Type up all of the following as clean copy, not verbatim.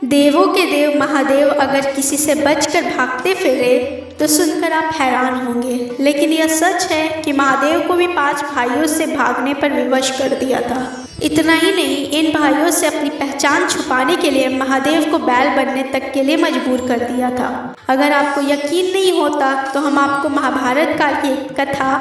देवों के देव महादेव अगर किसी से बचकर भागते फिरे तो सुनकर आप हैरान होंगे, लेकिन यह सच है कि महादेव को भी 5 भाइयों से भागने पर विवश कर दिया था। इतना ही नहीं, इन भाइयों से अपनी पहचान छुपाने के लिए महादेव को बैल बनने तक के लिए मजबूर कर दिया था। अगर आपको यकीन नहीं होता तो हम आपको महाभारत काल की एक कथा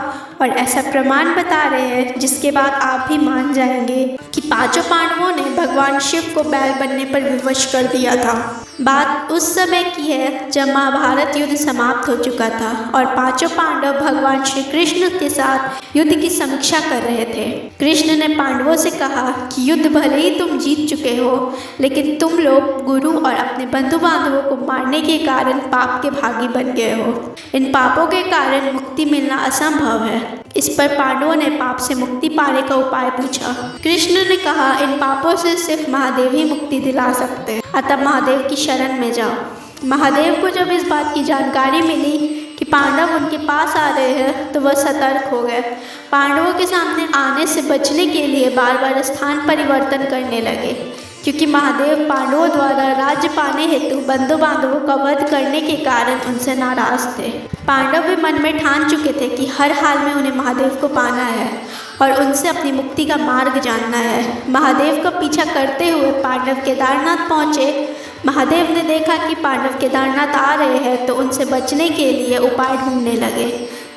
और ऐसा प्रमाण बता रहे हैं जिसके बाद आप भी मान जाएंगे कि 5 पांडवों ने भगवान शिव को बैल बनने पर विवश कर दिया था। बात उस समय की है जब महाभारत युद्ध समाप्त हो चुका था और 5 पांडव भगवान श्री कृष्ण के साथ युद्ध की समीक्षा कर रहे थे। कृष्ण ने पांडवों से कहा कि युद्ध भले ही तुम जीत चुके हो, लेकिन तुम लोग गुरु और अपने बंधु बांधवों को मारने के कारण पाप के भागी बन गए हो। इन पापों के कारण मुक्ति मिलना असंभव है। इस पर पांडवों ने पाप से मुक्ति पाने का उपाय पूछा। कृष्ण ने कहा, इन पापों से सिर्फ महादेव ही मुक्ति दिला सकते हैं, अतः महादेव की शरण में जाओ। महादेव को जब इस बात की जानकारी मिली कि पांडव उनके पास आ रहे हैं तो वह सतर्क हो गए। पांडवों के सामने आने से बचने के लिए बार बार स्थान परिवर्तन करने लगे, क्योंकि महादेव पांडवों द्वारा राज्य पाने हेतु बंधु बांधवों का वध करने के कारण उनसे नाराज थे। पांडव भी मन में ठान चुके थे कि हर हाल में उन्हें महादेव को पाना है और उनसे अपनी मुक्ति का मार्ग जानना है। महादेव का पीछा करते हुए पांडव केदारनाथ पहुँचे। महादेव ने देखा कि पांडव केदारनाथ आ रहे हैं तो उनसे बचने के लिए उपाय ढूंढने लगे।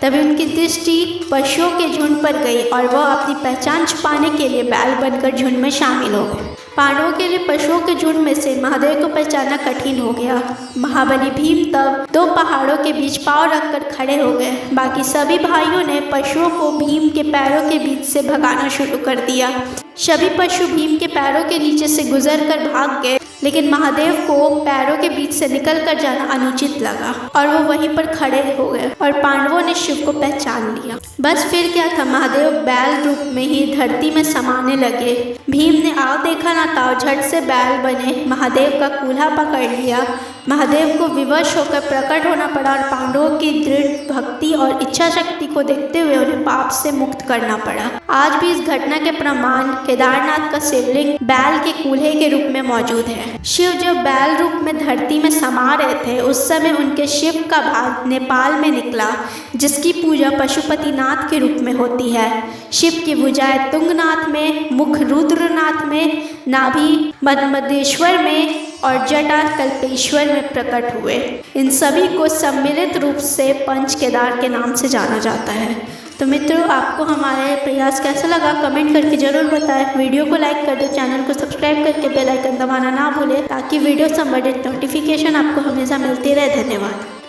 तभी उनकी दृष्टि पशुओं के झुंड पर गई और वह अपनी पहचान छुपाने के लिए बैल बनकर झुंड में शामिल हो गए। पांडवों के लिए पशुओं के झुंड में से महादेव को पहचानना कठिन हो गया। महाबली भीम तब 2 पहाड़ों के बीच पांव रखकर खड़े हो गए। बाकी सभी भाइयों ने पशुओं को भीम के पैरों के बीच से भगाना शुरू कर दिया। सभी पशु भीम के पैरों के नीचे से गुजरकर भाग गए, लेकिन महादेव को पैरों के बीच से निकलकर जाना अनुचित लगा और वो वहीं पर खड़े हो गए और पांडवों ने शिव को पहचान लिया। बस फिर क्या था, महादेव बैल रूप में ही धरती में समाने लगे। भीम ने आव देखा ना था, झट से बैल बने महादेव का कूल्हा पकड़ लिया। महादेव को विवश होकर प्रकट होना पड़ा और पांडवों की दृढ़ भक्ति और इच्छा शक्ति को देखते हुए उन्हें पाप से मुक्त करना पड़ा। आज भी इस घटना के प्रमाण केदारनाथ का शिवलिंग बैल के कूल्हे के रूप में मौजूद है। शिव जब बैल रूप में धरती में समा रहे थे उस समय उनके शिव का भाग नेपाल में निकला, जिसकी पूजा पशुपतिनाथ के रूप में होती है। शिव की भुजाएं तुंगनाथ में, मुख रुद्रनाथ में, नाभि मदमदेश्वर में और जटा कल्पेश्वर में प्रकट हुए। इन सभी को सम्मिलित रूप से पंच केदार के नाम से जाना जाता है। तो मित्रों, आपको हमारे प्रयास कैसा लगा कमेंट करके ज़रूर बताएं। वीडियो को लाइक कर दो, चैनल को सब्सक्राइब करके बेल आइकन दबाना ना भूलें ताकि वीडियो संबंधित नोटिफिकेशन आपको हमेशा मिलती रहे। धन्यवाद।